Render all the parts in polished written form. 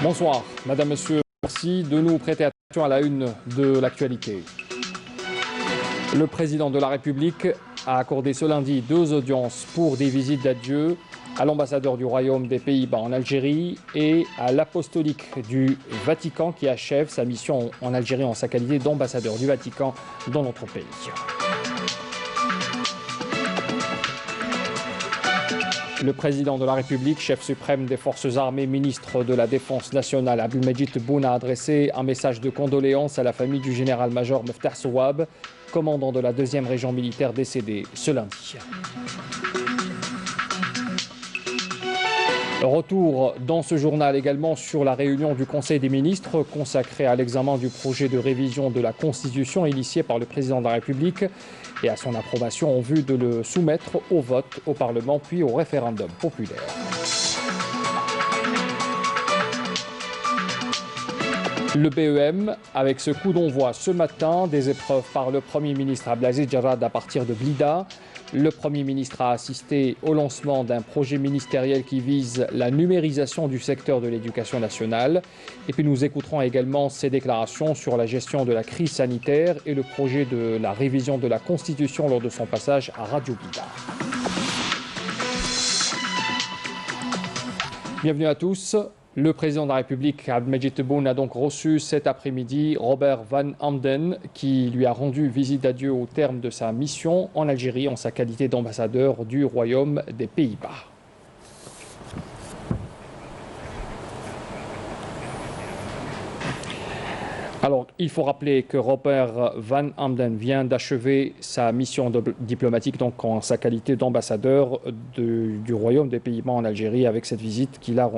Bonsoir, Madame, Monsieur, merci de nous prêter attention à la une de l'actualité. Le président de la République a accordé ce lundi 2 audiences pour des visites d'adieu à l'ambassadeur du Royaume des Pays-Bas en Algérie et à l'apostolique du Vatican qui achève sa mission en Algérie en sa qualité d'ambassadeur du Vatican dans notre pays. Le président de la République, chef suprême des forces armées, ministre de la Défense nationale, Abdelmajid Tebboune, a adressé un message de condoléances à la famille du général-major Meftah Souab, commandant de la 2e région militaire décédé ce lundi. Retour dans ce journal également sur la réunion du Conseil des ministres consacrée à l'examen du projet de révision de la Constitution initié par le président de la République et à son approbation en vue de le soumettre au vote au Parlement puis au référendum populaire. Le BEM, avec ce coup d'envoi ce matin des épreuves par le Premier ministre Abdelaziz Jarrad à partir de Blida. Le Premier ministre a assisté au lancement d'un projet ministériel qui vise la numérisation du secteur de l'éducation nationale. Et puis nous écouterons également ses déclarations sur la gestion de la crise sanitaire et le projet de la révision de la Constitution lors de son passage à Radio Blida. Bienvenue à tous. Le président de la République, Abdelmajid Tebboune, a donc reçu cet après-midi Robert Van Hamden, qui lui a rendu visite d'adieu au terme de sa mission en Algérie en sa qualité d'ambassadeur du Royaume des Pays-Bas. Alors, il faut rappeler que Robert Van Hamden vient d'achever sa mission diplomatique donc en sa qualité d'ambassadeur du Royaume des Pays-Bas en Algérie avec cette visite qu'il a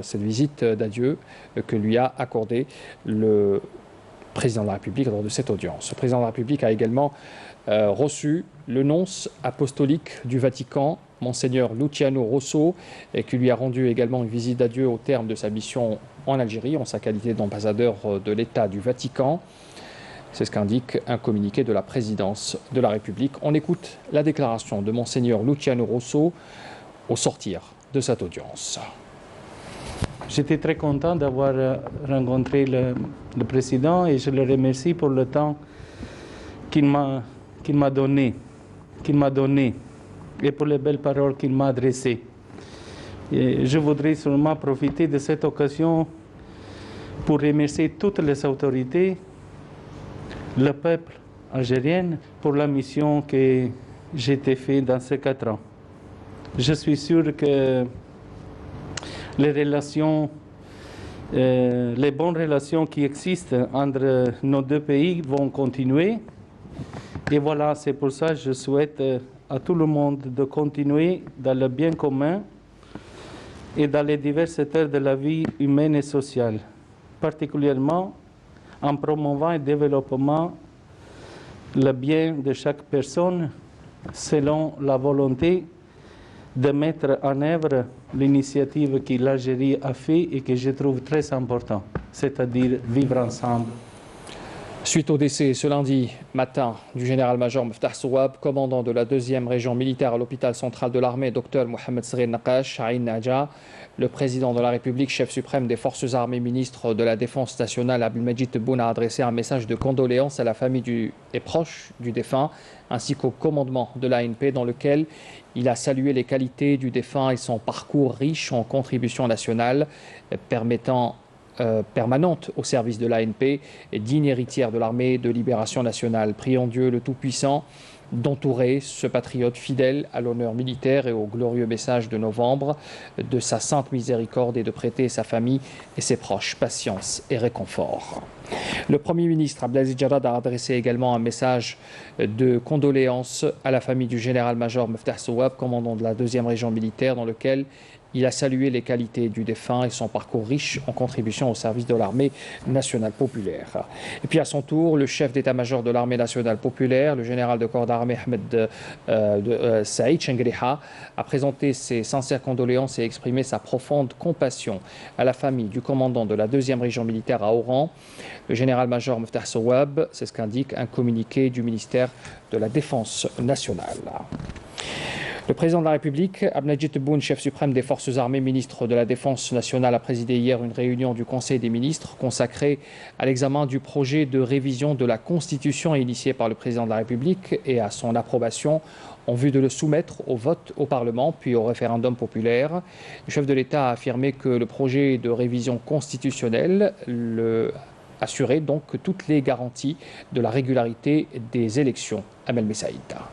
cette visite d'adieu que lui a accordée le président de la République lors de cette audience. Le président de la République a également reçu le nonce apostolique du Vatican, Monseigneur Luciano Rosso, et qui lui a rendu également une visite d'adieu au terme de sa mission en Algérie, en sa qualité d'ambassadeur de l'État du Vatican. C'est ce qu'indique un communiqué de la présidence de la République. On écoute la déclaration de Monseigneur Luciano Rosso au sortir de cette audience. J'étais très content d'avoir rencontré le président et je le remercie pour le temps qu'il m'a donné et pour les belles paroles qu'il m'a adressées. Et je voudrais seulement profiter de cette occasion pour remercier toutes les autorités, le peuple algérien, pour la mission que j'ai faite dans ces 4 ans. Je suis sûr que les relations, les bonnes relations qui existent entre nos 2 pays vont continuer. Et voilà, c'est pour ça que je souhaite à tout le monde de continuer dans le bien commun et dans les divers secteurs de la vie humaine et sociale, particulièrement en promouvant et développant le bien de chaque personne selon la volonté de mettre en œuvre l'initiative que l'Algérie a faite et que je trouve très importante, c'est-à-dire vivre ensemble. Suite au décès ce lundi matin du général-major Meftah Souab, commandant de la 2e région militaire à l'hôpital central de l'armée, Dr Mohamed Sghir Naqash, à Ain Nadja, le président de la République, chef suprême des forces armées, ministre de la Défense nationale, Abdelmajid Tebboune, a adressé un message de condoléances à la famille et proches du défunt, ainsi qu'au commandement de l'ANP, dans lequel il a salué les qualités du défunt et son parcours riche en contributions nationales, permanente au service de l'ANP et digne héritière de l'armée de libération nationale. Prions Dieu le Tout-Puissant d'entourer ce patriote fidèle à l'honneur militaire et au glorieux message de novembre de sa sainte miséricorde et de prêter sa famille et ses proches patience et réconfort. Le Premier ministre Abdelaziz Jarrad a adressé également un message de condoléances à la famille du général-major Meftah Souab, commandant de la 2e région militaire, dans lequel il a salué les qualités du défunt et son parcours riche en contribution au service de l'armée nationale populaire. Et puis à son tour, le chef d'état-major de l'armée nationale populaire, le général de corps d'armée Ahmed Saïd Chengriha, a présenté ses sincères condoléances et exprimé sa profonde compassion à la famille du commandant de la 2e région militaire à Oran, le général-major Meftah Souab. C'est ce qu'indique un communiqué du ministère de la Défense nationale. Le président de la République, Abdelmadjid Tebboune, chef suprême des forces armées, ministre de la Défense nationale, a présidé hier une réunion du Conseil des ministres consacrée à l'examen du projet de révision de la Constitution initié par le président de la République et à son approbation en vue de le soumettre au vote au Parlement puis au référendum populaire. Le chef de l'État a affirmé que le projet de révision constitutionnelle assurait donc toutes les garanties de la régularité des élections. Amel Messaïda.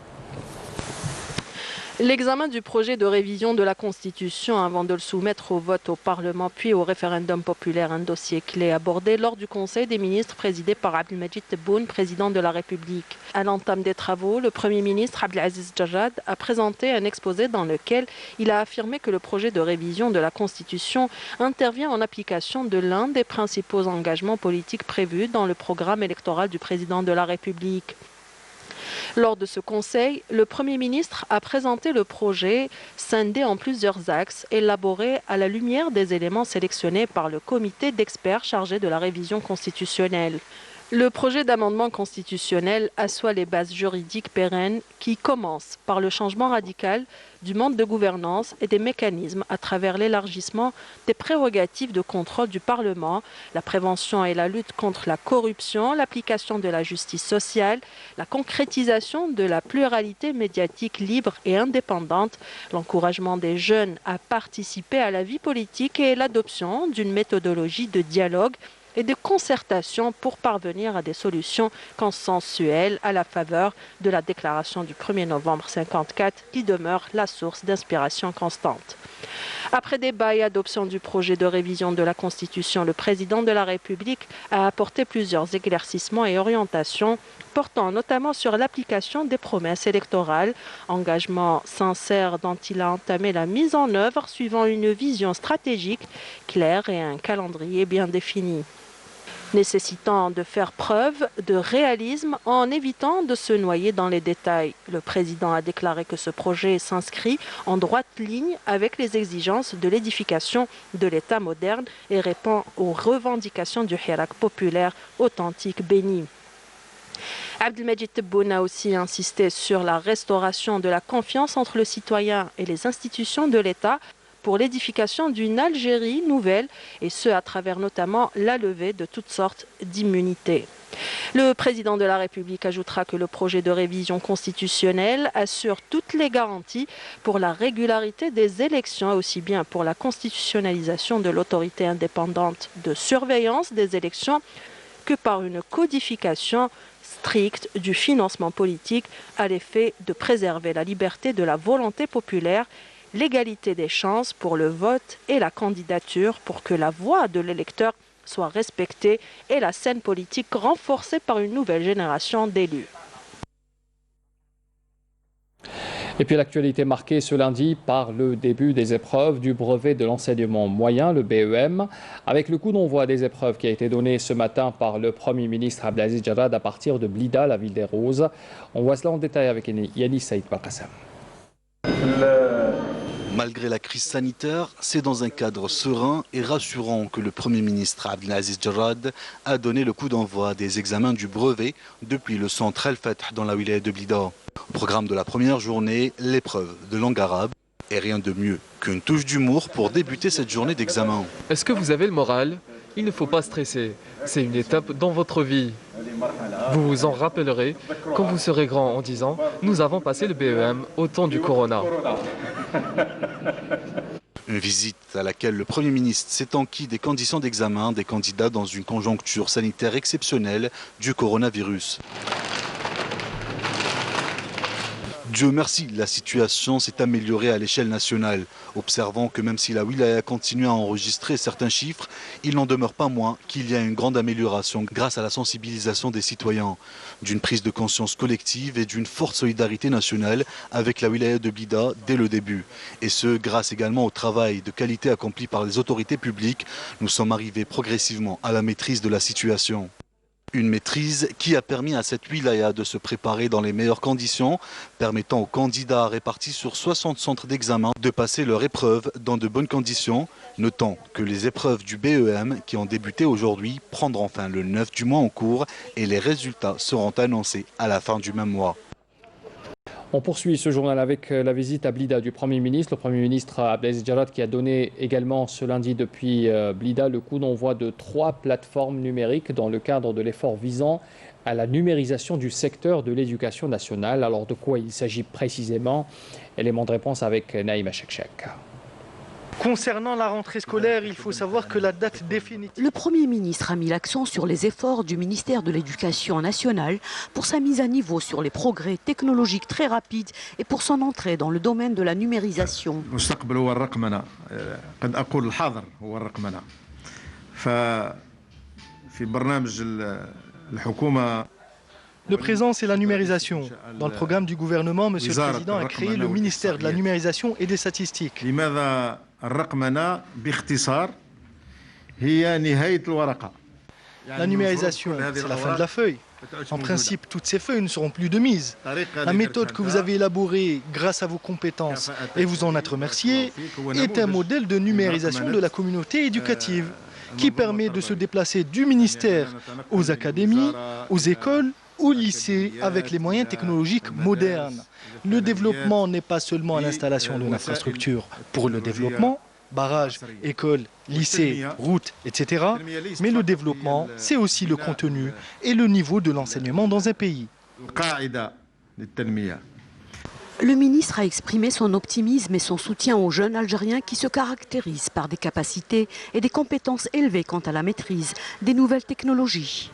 L'examen du projet de révision de la Constitution avant de le soumettre au vote au Parlement puis au référendum populaire, un dossier clé abordé lors du Conseil des ministres présidé par Abdelmadjid Tebboune, président de la République. À l'entame des travaux, le Premier ministre Abdelaziz Jarrad a présenté un exposé dans lequel il a affirmé que le projet de révision de la Constitution intervient en application de l'un des principaux engagements politiques prévus dans le programme électoral du président de la République. Lors de ce conseil, le Premier ministre a présenté le projet scindé en plusieurs axes, élaboré à la lumière des éléments sélectionnés par le comité d'experts chargé de la révision constitutionnelle. Le projet d'amendement constitutionnel assoit les bases juridiques pérennes qui commencent par le changement radical du mode de gouvernance et des mécanismes à travers l'élargissement des prérogatives de contrôle du Parlement, la prévention et la lutte contre la corruption, l'application de la justice sociale, la concrétisation de la pluralité médiatique libre et indépendante, l'encouragement des jeunes à participer à la vie politique et l'adoption d'une méthodologie de dialogue et de concertation pour parvenir à des solutions consensuelles à la faveur de la déclaration du 1er novembre 1954 qui demeure la source d'inspiration constante. Après débat et adoption du projet de révision de la Constitution, le président de la République a apporté plusieurs éclaircissements et orientations portant notamment sur l'application des promesses électorales, engagement sincère dont il a entamé la mise en œuvre suivant une vision stratégique claire et un calendrier bien défini. Nécessitant de faire preuve de réalisme en évitant de se noyer dans les détails. Le président a déclaré que ce projet s'inscrit en droite ligne avec les exigences de l'édification de l'État moderne et répond aux revendications du hirak populaire authentique béni. Abdelmadjid Tebboune a aussi insisté sur la restauration de la confiance entre le citoyen et les institutions de l'État pour l'édification d'une Algérie nouvelle, et ce à travers notamment la levée de toutes sortes d'immunités. Le président de la République ajoutera que le projet de révision constitutionnelle assure toutes les garanties pour la régularité des élections, aussi bien pour la constitutionnalisation de l'autorité indépendante de surveillance des élections que par une codification stricte du financement politique à l'effet de préserver la liberté de la volonté populaire, l'égalité des chances pour le vote et la candidature pour que la voix de l'électeur soit respectée et la scène politique renforcée par une nouvelle génération d'élus. Et puis l'actualité marquée ce lundi par le début des épreuves du brevet de l'enseignement moyen, le BEM, avec le coup d'envoi des épreuves qui a été donné ce matin par le Premier ministre Abdelaziz Jarrad à partir de Blida, la ville des Roses. On voit cela en détail avec Yanis Saïd Bakassam. Malgré la crise sanitaire, c'est dans un cadre serein et rassurant que le Premier ministre Abdelaziz Jarrad a donné le coup d'envoi des examens du brevet depuis le centre El Fath dans la wilaya de Blida. Au programme de la première journée, l'épreuve de langue arabe. Et rien de mieux qu'une touche d'humour pour débuter cette journée d'examen. Est-ce que vous avez le moral? Il ne faut pas stresser. C'est une étape dans votre vie. Vous vous en rappellerez quand vous serez grand en disant « Nous avons passé le BEM au temps du Corona ». Une visite à laquelle le Premier ministre s'est enquis des conditions d'examen des candidats dans une conjoncture sanitaire exceptionnelle du coronavirus. Dieu merci, la situation s'est améliorée à l'échelle nationale, observant que même si la wilaya continue à enregistrer certains chiffres, il n'en demeure pas moins qu'il y a une grande amélioration grâce à la sensibilisation des citoyens, d'une prise de conscience collective et d'une forte solidarité nationale avec la wilaya de Blida dès le début. Et ce, grâce également au travail de qualité accompli par les autorités publiques, nous sommes arrivés progressivement à la maîtrise de la situation. Une maîtrise qui a permis à cette wilaya de se préparer dans les meilleures conditions, permettant aux candidats répartis sur 60 centres d'examen de passer leur épreuve dans de bonnes conditions, notant que les épreuves du BEM qui ont débuté aujourd'hui prendront fin le 9 du mois en cours et les résultats seront annoncés à la fin du même mois. On poursuit ce journal avec la visite à Blida du Premier ministre. Le Premier ministre Abdelaziz Jarrad qui a donné également ce lundi depuis Blida le coup d'envoi de 3 plateformes numériques dans le cadre de l'effort visant à la numérisation du secteur de l'éducation nationale. Alors de quoi il s'agit précisément? Élément de réponse avec Naïma Chekchek. Concernant la rentrée scolaire, il faut savoir que la date définitive... Le Premier ministre a mis l'accent sur les efforts du ministère de l'Éducation nationale pour sa mise à niveau sur les progrès technologiques très rapides et pour son entrée dans le domaine de la numérisation. Le présent, c'est la numérisation. Dans le programme du gouvernement, M. le Président a créé le ministère de la numérisation et des statistiques. La numérisation, c'est la fin de la feuille. En principe, toutes ces feuilles ne seront plus de mise. La méthode que vous avez élaborée grâce à vos compétences, et vous en êtes remercié, est un modèle de numérisation de la communauté éducative qui permet de se déplacer du ministère aux académies, aux écoles, au lycée avec les moyens technologiques modernes. Le développement n'est pas seulement l'installation de l'infrastructure pour le développement, barrages, écoles, lycées, routes, etc. Mais le développement, c'est aussi le contenu et le niveau de l'enseignement dans un pays. Le ministre a exprimé son optimisme et son soutien aux jeunes Algériens qui se caractérisent par des capacités et des compétences élevées quant à la maîtrise des nouvelles technologies.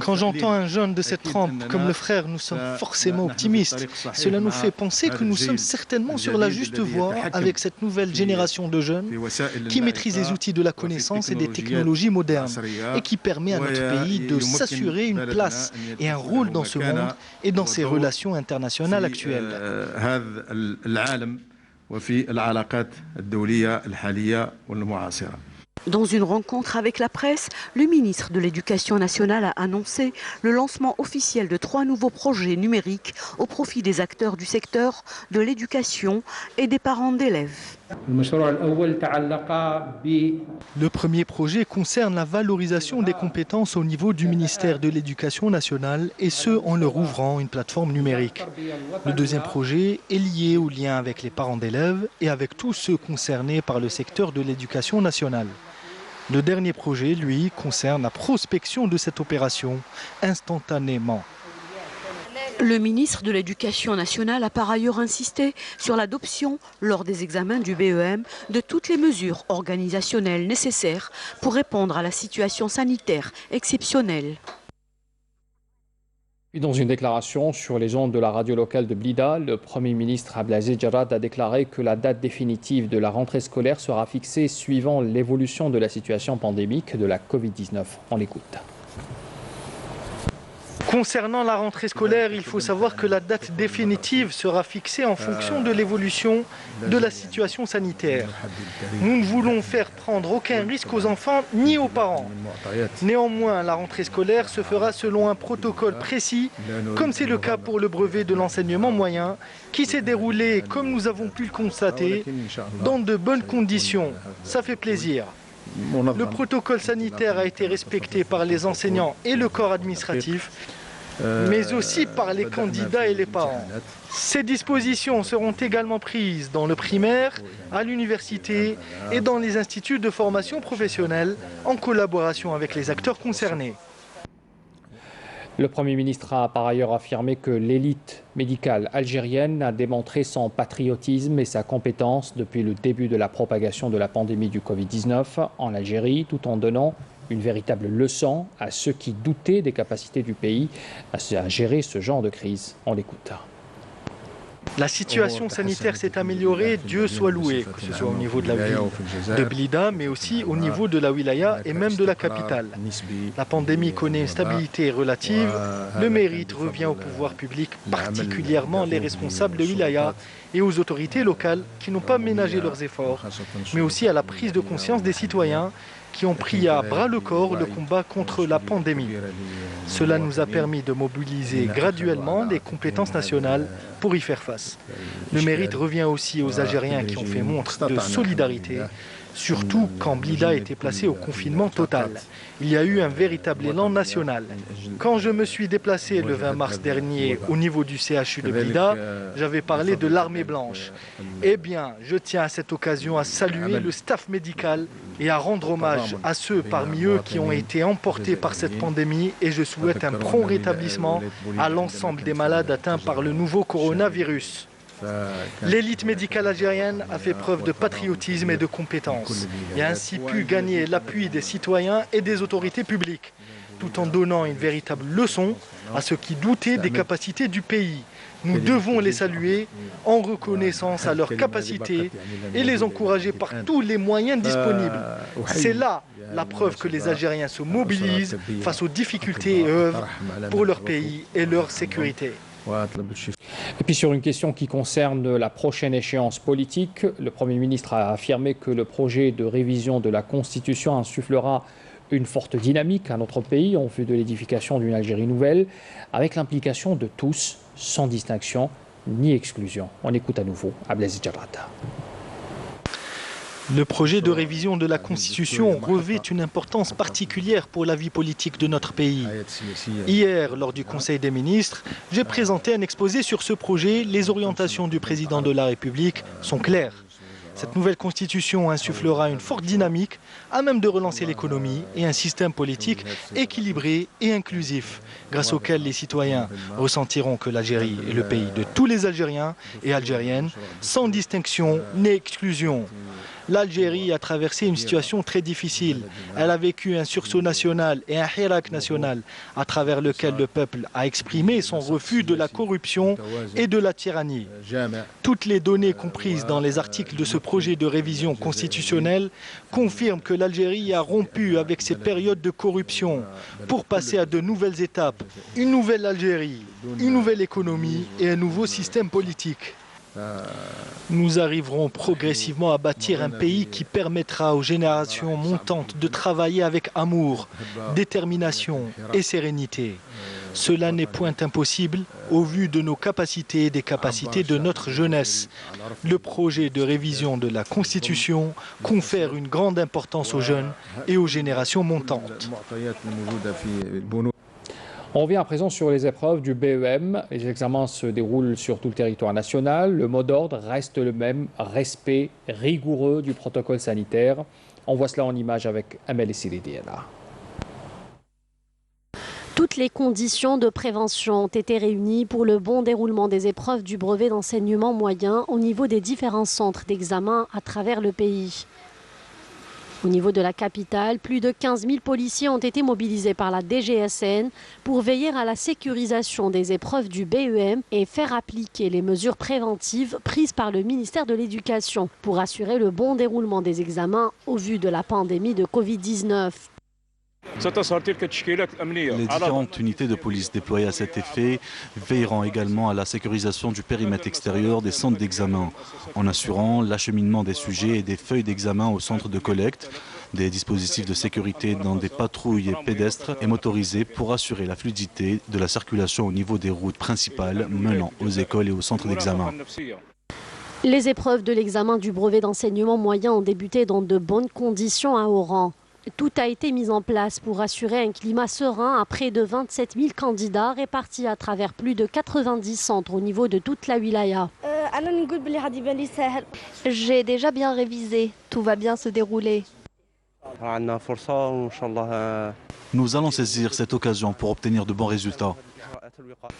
Quand j'entends un jeune de cette trempe comme le frère, nous sommes forcément optimistes. Cela nous fait penser que nous sommes certainement sur la juste voie avec cette nouvelle génération de jeunes qui maîtrisent les outils de la connaissance et des technologies modernes et qui permet à notre pays de s'assurer une place et un rôle dans ce monde et dans ses relations internationales actuelles. Dans une rencontre avec la presse, le ministre de l'Éducation nationale a annoncé le lancement officiel de 3 nouveaux projets numériques au profit des acteurs du secteur de l'éducation et des parents d'élèves. Le premier projet concerne la valorisation des compétences au niveau du ministère de l'Éducation nationale et ce en leur ouvrant une plateforme numérique. Le deuxième projet est lié au lien avec les parents d'élèves et avec tous ceux concernés par le secteur de l'éducation nationale. Le dernier projet, lui, concerne la prospection de cette opération instantanément. Le ministre de l'Éducation nationale a par ailleurs insisté sur l'adoption, lors des examens du BEM, de toutes les mesures organisationnelles nécessaires pour répondre à la situation sanitaire exceptionnelle. Dans une déclaration sur les ondes de la radio locale de Blida, le Premier ministre Abdelaziz Jarrad a déclaré que la date définitive de la rentrée scolaire sera fixée suivant l'évolution de la situation pandémique de la Covid-19. On l'écoute. Concernant la rentrée scolaire, il faut savoir que la date définitive sera fixée en fonction de l'évolution de la situation sanitaire. Nous ne voulons faire prendre aucun risque aux enfants ni aux parents. Néanmoins, la rentrée scolaire se fera selon un protocole précis, comme c'est le cas pour le brevet de l'enseignement moyen, qui s'est déroulé, comme nous avons pu le constater, dans de bonnes conditions. Ça fait plaisir. Le protocole sanitaire a été respecté par les enseignants et le corps administratif, mais aussi par les candidats et les parents. Ces dispositions seront également prises dans le primaire, à l'université et dans les instituts de formation professionnelle en collaboration avec les acteurs concernés. Le Premier ministre a par ailleurs affirmé que l'élite médicale algérienne a démontré son patriotisme et sa compétence depuis le début de la propagation de la pandémie du Covid-19 en Algérie, tout en donnant une véritable leçon à ceux qui doutaient des capacités du pays à gérer ce genre de crise. On l'écoute. La situation sanitaire s'est améliorée, Dieu soit loué, que ce soit au niveau de la ville de Blida, mais aussi au niveau de la wilaya et même de la capitale. La pandémie connaît une stabilité relative, le mérite revient au pouvoir public, particulièrement les responsables de wilaya et aux autorités locales qui n'ont pas ménagé leurs efforts, mais aussi à la prise de conscience des citoyens qui ont pris à bras le corps le combat contre la pandémie. Cela nous a permis de mobiliser graduellement les compétences nationales pour y faire face. Le mérite revient aussi aux Algériens qui ont fait montre de solidarité, surtout quand Blida était placé au confinement total. Il y a eu un véritable élan national. Quand je me suis déplacé le 20 mars dernier au niveau du CHU de Blida, j'avais parlé de l'armée blanche. Eh bien, je tiens à cette occasion à saluer le staff médical et à rendre hommage à ceux parmi eux qui ont été emportés par cette pandémie, et je souhaite un prompt rétablissement à l'ensemble des malades atteints par le nouveau coronavirus. L'élite médicale algérienne a fait preuve de patriotisme et de compétence et a ainsi pu gagner l'appui des citoyens et des autorités publiques, tout en donnant une véritable leçon à ceux qui doutaient des capacités du pays. Nous devons les saluer en reconnaissance à leurs capacités et les encourager par tous les moyens disponibles. C'est là la preuve que les Algériens se mobilisent face aux difficultés et œuvrent pour leur pays et leur sécurité. Et puis sur une question qui concerne la prochaine échéance politique, le Premier ministre a affirmé que le projet de révision de la Constitution insufflera une forte dynamique à notre pays en vue de l'édification d'une Algérie nouvelle, avec l'implication de tous, sans distinction ni exclusion. On écoute à nouveau Abdelaziz Jarrata. Le projet de révision de la Constitution revêt une importance particulière pour la vie politique de notre pays. Hier, lors du Conseil des ministres, j'ai présenté un exposé sur ce projet. Les orientations du président de la République sont claires. Cette nouvelle Constitution insufflera une forte dynamique à même de relancer l'économie et un système politique équilibré et inclusif, grâce auquel les citoyens ressentiront que l'Algérie est le pays de tous les Algériens et Algériennes, sans distinction ni exclusion. L'Algérie a traversé une situation très difficile. Elle a vécu un sursaut national et un hirak national à travers lequel le peuple a exprimé son refus de la corruption et de la tyrannie. Toutes les données comprises dans les articles de ce projet de révision constitutionnelle confirment que l'Algérie a rompu avec ces périodes de corruption pour passer à de nouvelles étapes, une nouvelle Algérie, une nouvelle économie et un nouveau système politique. Nous arriverons progressivement à bâtir un pays qui permettra aux générations montantes de travailler avec amour, détermination et sérénité. Cela n'est point impossible au vu de nos capacités et des capacités de notre jeunesse. Le projet de révision de la Constitution confère une grande importance aux jeunes et aux générations montantes. On revient à présent sur les épreuves du BEM. Les examens se déroulent sur tout le territoire national. Le mot d'ordre reste le même, respect rigoureux du protocole sanitaire. On voit cela en image avec Amel Essilidiana. Toutes les conditions de prévention ont été réunies pour le bon déroulement des épreuves du brevet d'enseignement moyen au niveau des différents centres d'examen à travers le pays. Au niveau de la capitale, plus de 15 000 policiers ont été mobilisés par la DGSN pour veiller à la sécurisation des épreuves du BEM et faire appliquer les mesures préventives prises par le ministère de l'Éducation pour assurer le bon déroulement des examens au vu de la pandémie de Covid-19. Les différentes unités de police déployées à cet effet veilleront également à la sécurisation du périmètre extérieur des centres d'examen, en assurant l'acheminement des sujets et des feuilles d'examen au centre de collecte, des dispositifs de sécurité dans des patrouilles pédestres et motorisées pour assurer la fluidité de la circulation au niveau des routes principales menant aux écoles et aux centres d'examen. Les épreuves de l'examen du brevet d'enseignement moyen ont débuté dans de bonnes conditions à Oran. Tout a été mis en place pour assurer un climat serein à près de 27 000 candidats répartis à travers plus de 90 centres au niveau de toute la wilaya. J'ai déjà bien révisé, tout va bien se dérouler. Nous allons saisir cette occasion pour obtenir de bons résultats.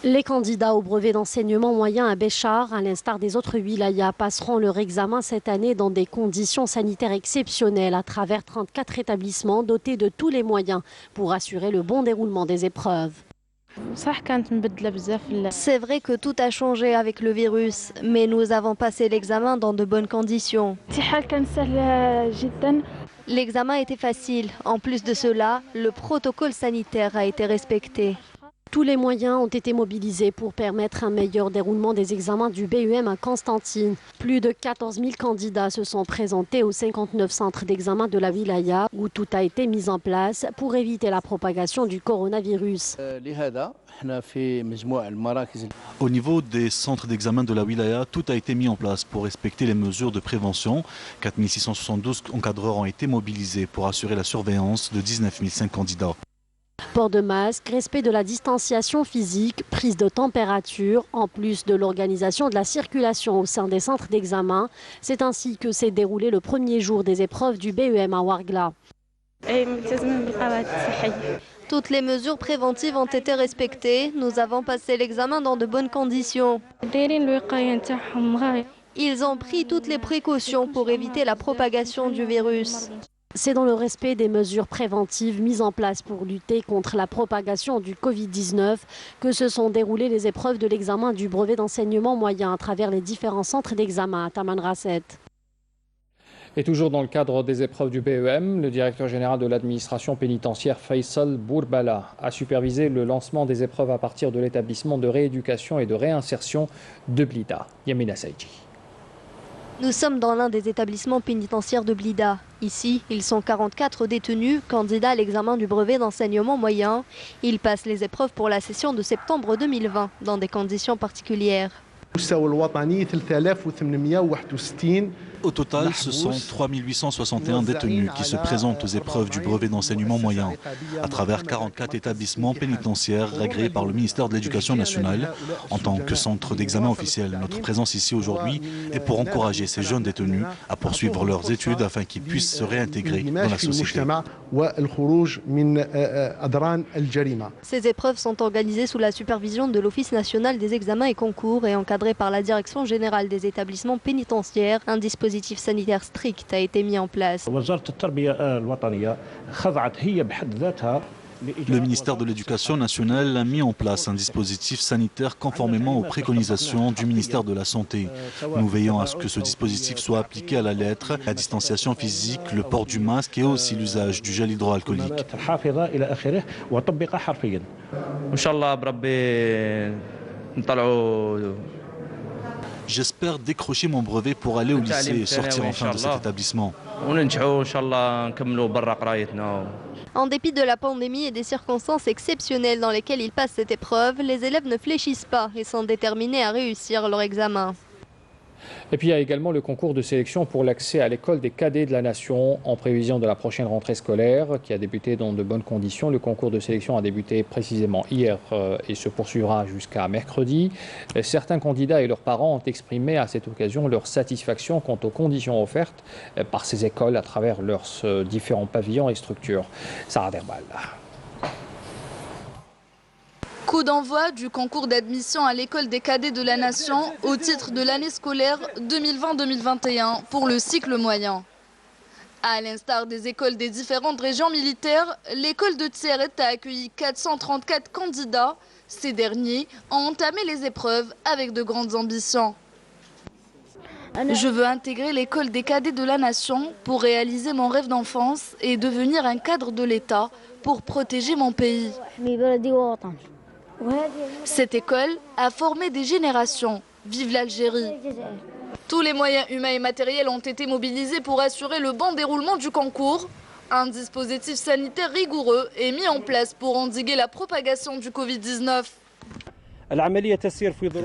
Les candidats au brevet d'enseignement moyen à Béchar, à l'instar des autres wilayas, passeront leur examen cette année dans des conditions sanitaires exceptionnelles à travers 34 établissements dotés de tous les moyens pour assurer le bon déroulement des épreuves. C'est vrai que tout a changé avec le virus, mais nous avons passé l'examen dans de bonnes conditions. L'examen était facile. En plus de cela, le protocole sanitaire a été respecté. Tous les moyens ont été mobilisés pour permettre un meilleur déroulement des examens du BEM à Constantine. Plus de 14 000 candidats se sont présentés aux 59 centres d'examen de la wilaya où tout a été mis en place pour éviter la propagation du coronavirus. Au niveau des centres d'examen de la wilaya, tout a été mis en place pour respecter les mesures de prévention. 4 672 encadreurs ont été mobilisés pour assurer la surveillance de 19 500 candidats. Port de masque, respect de la distanciation physique, prise de température, en plus de l'organisation de la circulation au sein des centres d'examen. C'est ainsi que s'est déroulé le premier jour des épreuves du BEM à Ouargla. Toutes les mesures préventives ont été respectées. Nous avons passé l'examen dans de bonnes conditions. Ils ont pris toutes les précautions pour éviter la propagation du virus. C'est dans le respect des mesures préventives mises en place pour lutter contre la propagation du Covid-19 que se sont déroulées les épreuves de l'examen du brevet d'enseignement moyen à travers les différents centres d'examen à Tamanrasset. Et toujours dans le cadre des épreuves du BEM, le directeur général de l'administration pénitentiaire Faisal Bourbala a supervisé le lancement des épreuves à partir de l'établissement de rééducation et de réinsertion de Blida. Yamina Saïdji. Nous sommes dans l'un des établissements pénitentiaires de Blida. Ici, ils sont 44 détenus, candidats à l'examen du brevet d'enseignement moyen. Ils passent les épreuves pour la session de septembre 2020 dans des conditions particulières. Au total, ce sont 3 861 détenus qui se présentent aux épreuves du brevet d'enseignement moyen à travers 44 établissements pénitentiaires agréés par le ministère de l'Éducation nationale. En tant que centre d'examen officiel, notre présence ici aujourd'hui est pour encourager ces jeunes détenus à poursuivre leurs études afin qu'ils puissent se réintégrer dans la société. Ces épreuves sont organisées sous la supervision de l'Office national des examens et concours et encadrées par la Direction générale des établissements pénitentiaires. Un dispositif sanitaire strict a été mis en place. Le ministère de l'Éducation nationale a mis en place un dispositif sanitaire conformément aux préconisations du ministère de la Santé. Nous veillons à ce que ce dispositif soit appliqué à la lettre, la distanciation physique, le port du masque et aussi l'usage du gel hydroalcoolique. J'espère décrocher mon brevet pour aller au lycée et sortir enfin de cet établissement. En dépit de la pandémie et des circonstances exceptionnelles dans lesquelles ils passent cette épreuve, les élèves ne fléchissent pas et sont déterminés à réussir leur examen. Et puis il y a également le concours de sélection pour l'accès à l'école des cadets de la nation en prévision de la prochaine rentrée scolaire qui a débuté dans de bonnes conditions. Le concours de sélection a débuté précisément hier et se poursuivra jusqu'à mercredi. Certains candidats et leurs parents ont exprimé à cette occasion leur satisfaction quant aux conditions offertes par ces écoles à travers leurs différents pavillons et structures. Sarah Derbal. Coup d'envoi du concours d'admission à l'école des cadets de la nation au titre de l'année scolaire 2020-2021 pour le cycle moyen. À l'instar des écoles des différentes régions militaires, l'école de Tieret a accueilli 434 candidats. Ces derniers ont entamé les épreuves avec de grandes ambitions. Je veux intégrer l'école des cadets de la nation pour réaliser mon rêve d'enfance et devenir un cadre de l'État pour protéger mon pays. Cette école a formé des générations. Vive l'Algérie! Tous les moyens humains et matériels ont été mobilisés pour assurer le bon déroulement du concours. Un dispositif sanitaire rigoureux est mis en place pour endiguer la propagation du Covid-19.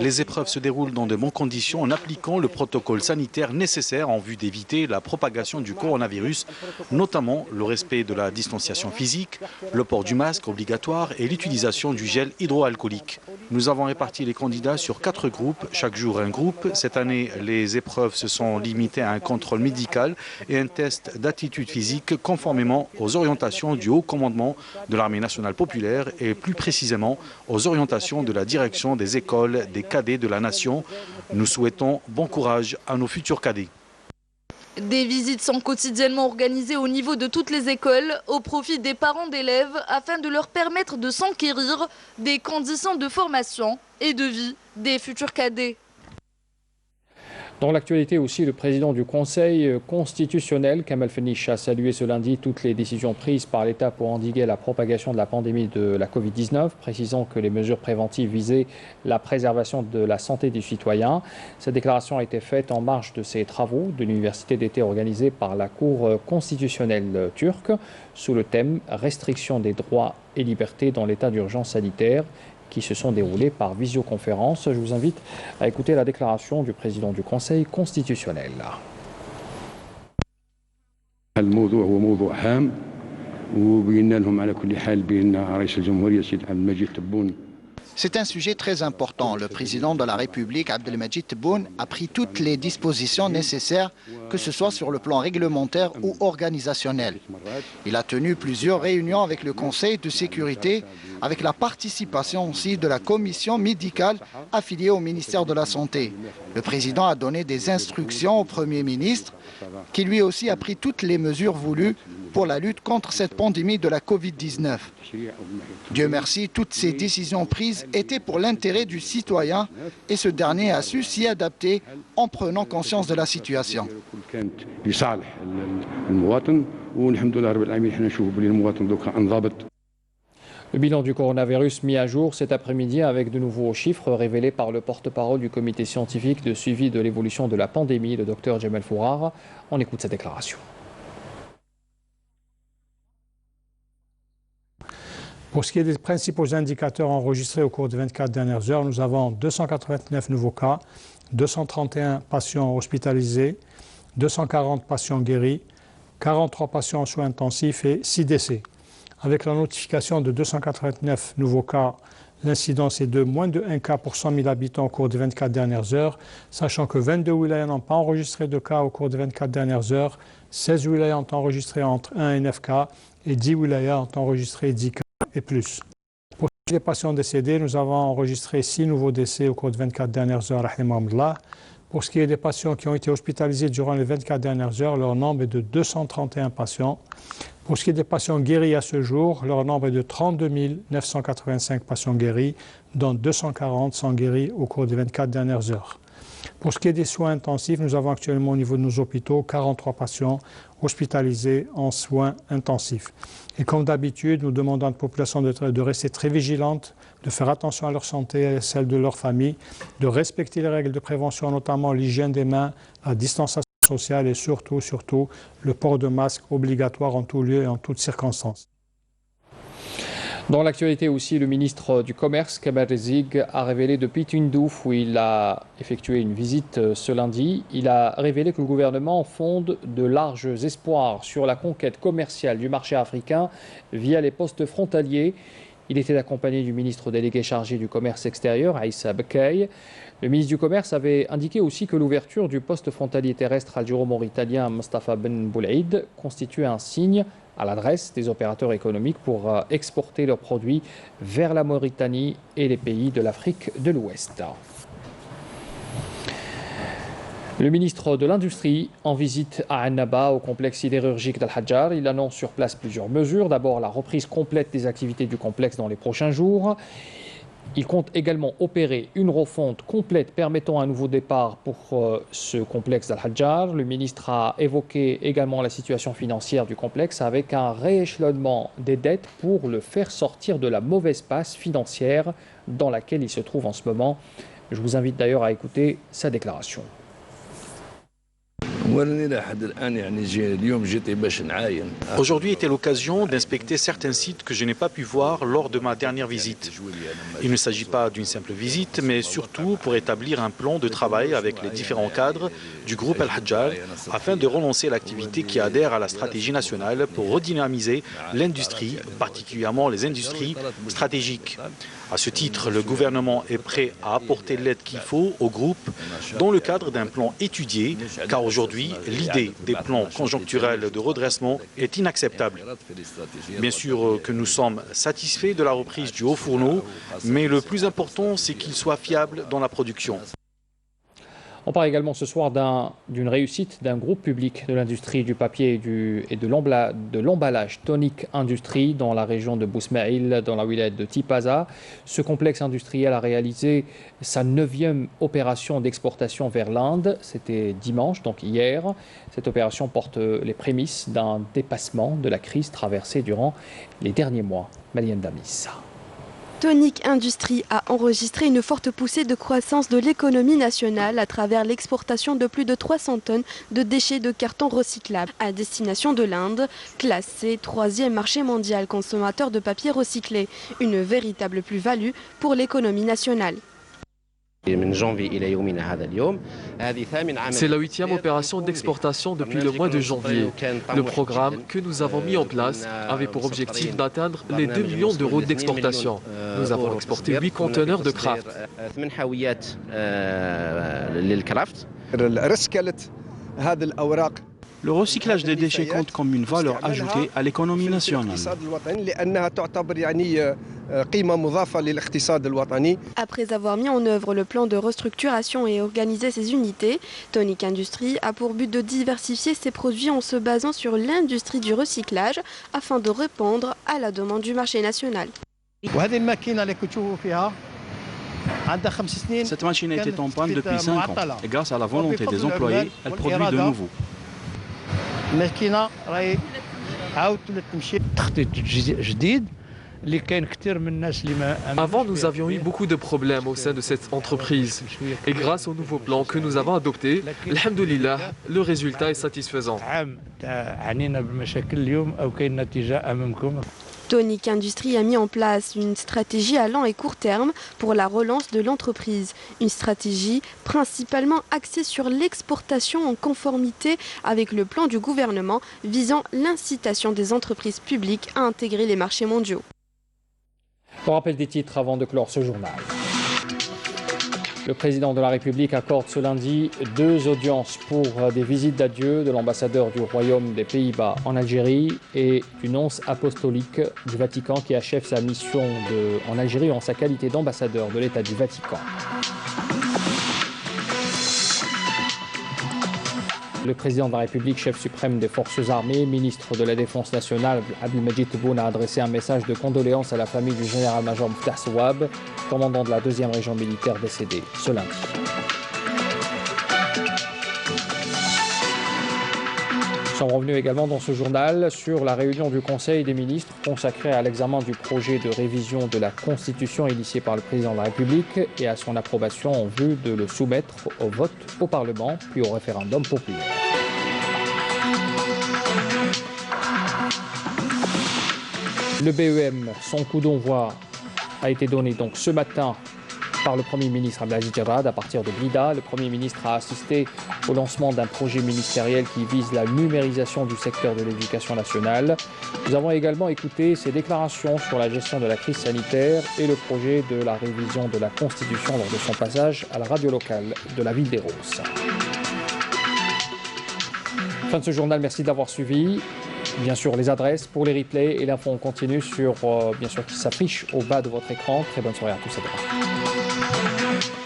Les épreuves se déroulent dans de bonnes conditions en appliquant le protocole sanitaire nécessaire en vue d'éviter la propagation du coronavirus, notamment le respect de la distanciation physique, le port du masque obligatoire et l'utilisation du gel hydroalcoolique. Nous avons réparti les candidats sur 4 groupes, chaque jour un groupe. Cette année, les épreuves se sont limitées à un contrôle médical et un test d'aptitude physique conformément aux orientations du haut commandement de l'armée nationale populaire et plus précisément aux orientations de la direction des écoles des cadets de la nation. Nous souhaitons bon courage à nos futurs cadets. Des visites sont quotidiennement organisées au niveau de toutes les écoles au profit des parents d'élèves afin de leur permettre de s'enquérir des conditions de formation et de vie des futurs cadets. Dans l'actualité aussi, le président du Conseil constitutionnel, Kamal Fenich, a salué ce lundi toutes les décisions prises par l'État pour endiguer la propagation de la pandémie de la Covid-19, précisant que les mesures préventives visaient la préservation de la santé des citoyens. Cette déclaration a été faite en marge de ces travaux de l'université d'été organisée par la Cour constitutionnelle turque sous le thème « Restriction des droits et libertés dans l'état d'urgence sanitaire » qui se sont déroulés par visioconférence. Je vous invite à écouter la déclaration du président du Conseil constitutionnel. الموضوع هو موضوع هام وبينا لهم على كل حال بأن رئيس الجمهورية السيد عبد المجيد تبون. C'est un sujet très important. Le président de la République, Abdelmadjid Tebboune, a pris toutes les dispositions nécessaires, que ce soit sur le plan réglementaire ou organisationnel. Il a tenu plusieurs réunions avec le Conseil de sécurité, avec la participation aussi de la commission médicale affiliée au ministère de la Santé. Le président a donné des instructions au Premier ministre, qui lui aussi a pris toutes les mesures voulues pour la lutte contre cette pandémie de la Covid-19. Dieu merci, toutes ces décisions prises étaient pour l'intérêt du citoyen et ce dernier a su s'y adapter en prenant conscience de la situation. Le bilan du coronavirus mis à jour cet après-midi avec de nouveaux chiffres révélés par le porte-parole du comité scientifique de suivi de l'évolution de la pandémie, le Dr Jamal Fourar. On écoute sa déclaration. Pour ce qui est des principaux indicateurs enregistrés au cours des 24 dernières heures, nous avons 289 nouveaux cas, 231 patients hospitalisés, 240 patients guéris, 43 patients en soins intensifs et 6 décès. Avec la notification de 289 nouveaux cas, l'incidence est de moins de 1 cas pour 100 000 habitants au cours des 24 dernières heures, sachant que 22 wilayas n'ont pas enregistré de cas au cours des 24 dernières heures, 16 wilayas ont enregistré entre 1 et 9 cas et 10 wilayas ont enregistré 10 cas et plus. Pour les patients décédés, nous avons enregistré 6 nouveaux décès au cours des 24 dernières heures. Pour ce qui est des patients qui ont été hospitalisés durant les 24 dernières heures, leur nombre est de 231 patients. Pour ce qui est des patients guéris à ce jour, leur nombre est de 32 985 patients guéris, dont 240 sont guéris au cours des 24 dernières heures. Pour ce qui est des soins intensifs, nous avons actuellement au niveau de nos hôpitaux 43 patients hospitalisés en soins intensifs. Et comme d'habitude, nous demandons à la population de rester très vigilante, de faire attention à leur santé et à celle de leur famille, de respecter les règles de prévention, notamment l'hygiène des mains, la distanciation sociale et surtout le port de masque obligatoire en tout lieu et en toutes circonstances. Dans l'actualité aussi, le ministre du Commerce, Kamal Rezig, a révélé depuis Tindouf, où il a effectué une visite ce lundi, il a révélé que le gouvernement fonde de larges espoirs sur la conquête commerciale du marché africain via les postes frontaliers. Il était accompagné du ministre délégué chargé du commerce extérieur, Aïssa Bekay. Le ministre du Commerce avait indiqué aussi que l'ouverture du poste frontalier terrestre algéro-mauritanien Mustafa Ben Boulaïd constituait un signe à l'adresse des opérateurs économiques pour exporter leurs produits vers la Mauritanie et les pays de l'Afrique de l'Ouest. Le ministre de l'Industrie, en visite à Annaba, au complexe sidérurgique d'Al-Hadjar, il annonce sur place plusieurs mesures. D'abord, la reprise complète des activités du complexe dans les prochains jours. Il compte également opérer une refonte complète permettant un nouveau départ pour ce complexe d'Al-Hadjar. Le ministre a évoqué également la situation financière du complexe avec un rééchelonnement des dettes pour le faire sortir de la mauvaise passe financière dans laquelle il se trouve en ce moment. Je vous invite d'ailleurs à écouter sa déclaration. Aujourd'hui était l'occasion d'inspecter certains sites que je n'ai pas pu voir lors de ma dernière visite. Il ne s'agit pas d'une simple visite, mais surtout pour établir un plan de travail avec les différents cadres du groupe Al-Hadjar afin de relancer l'activité qui adhère à la stratégie nationale pour redynamiser l'industrie, particulièrement les industries stratégiques. À ce titre, le gouvernement est prêt à apporter l'aide qu'il faut au groupe dans le cadre d'un plan étudié, car aujourd'hui, l'idée des plans conjoncturels de redressement est inacceptable. Bien sûr que nous sommes satisfaits de la reprise du haut fourneau, mais le plus important, c'est qu'il soit fiable dans la production. On parle également ce soir d'une réussite d'un groupe public de l'industrie du papier et de l'emballage, Tonic Industries, dans la région de Bousmaïl, dans la wilaya de Tipaza. Ce complexe industriel a réalisé sa 9e opération d'exportation vers l'Inde. C'était dimanche, donc hier. Cette opération porte les prémices d'un dépassement de la crise traversée durant les derniers mois. Malienne Damis. Tonic Industries a enregistré une forte poussée de croissance de l'économie nationale à travers l'exportation de plus de 300 tonnes de déchets de carton recyclables à destination de l'Inde, classé 3e marché mondial consommateur de papier recyclé, une véritable plus-value pour l'économie nationale. C'est la 8e opération d'exportation depuis le mois de janvier. Le programme que nous avons mis en place avait pour objectif d'atteindre les 2 millions d'euros d'exportation. Nous avons exporté 8 conteneurs de Kraft. Le recyclage des déchets compte comme une valeur ajoutée à l'économie nationale. Après avoir mis en œuvre le plan de restructuration et organisé ses unités, Tonic Industries a pour but de diversifier ses produits en se basant sur l'industrie du recyclage afin de répondre à la demande du marché national. Cette machine était en panne depuis 5 ans et grâce à la volonté des employés, elle produit de nouveau. Avant, nous avions eu beaucoup de problèmes au sein de cette entreprise. Et grâce au nouveau plan que nous avons adopté, alhamdoulilah, le résultat est satisfaisant. Tonic Industries a mis en place une stratégie à long et court terme pour la relance de l'entreprise. Une stratégie principalement axée sur l'exportation en conformité avec le plan du gouvernement visant l'incitation des entreprises publiques à intégrer les marchés mondiaux. On rappelle des titres avant de clore ce journal. Le président de la République accorde ce lundi 2 audiences pour des visites d'adieu de l'ambassadeur du Royaume des Pays-Bas en Algérie et du nonce apostolique du Vatican qui achève sa mission en Algérie en sa qualité d'ambassadeur de l'État du Vatican. Le président de la République, chef suprême des forces armées, ministre de la Défense nationale, Abdelmajid Tebboune, a adressé un message de condoléances à la famille du général-major Mouftah Souab, commandant de la 2e région militaire décédé ce lundi. Nous sommes revenus également dans ce journal sur la réunion du Conseil des ministres consacrée à l'examen du projet de révision de la Constitution initié par le président de la République et à son approbation en vue de le soumettre au vote au Parlement puis au référendum populaire. Le BEM, son coup d'envoi a été donné donc ce matin par le Premier ministre Abdelaziz Jarrad à partir de Blida. Le Premier ministre a assisté au lancement d'un projet ministériel qui vise la numérisation du secteur de l'éducation nationale. Nous avons également écouté ses déclarations sur la gestion de la crise sanitaire et le projet de la révision de la Constitution lors de son passage à la radio locale de la ville des Roses. Fin de ce journal, merci d'avoir suivi. Bien sûr, les adresses pour les replays et l'info en continu sur, bien sûr, qui s'affiche au bas de votre écran. Très bonne soirée à tous et à toutes.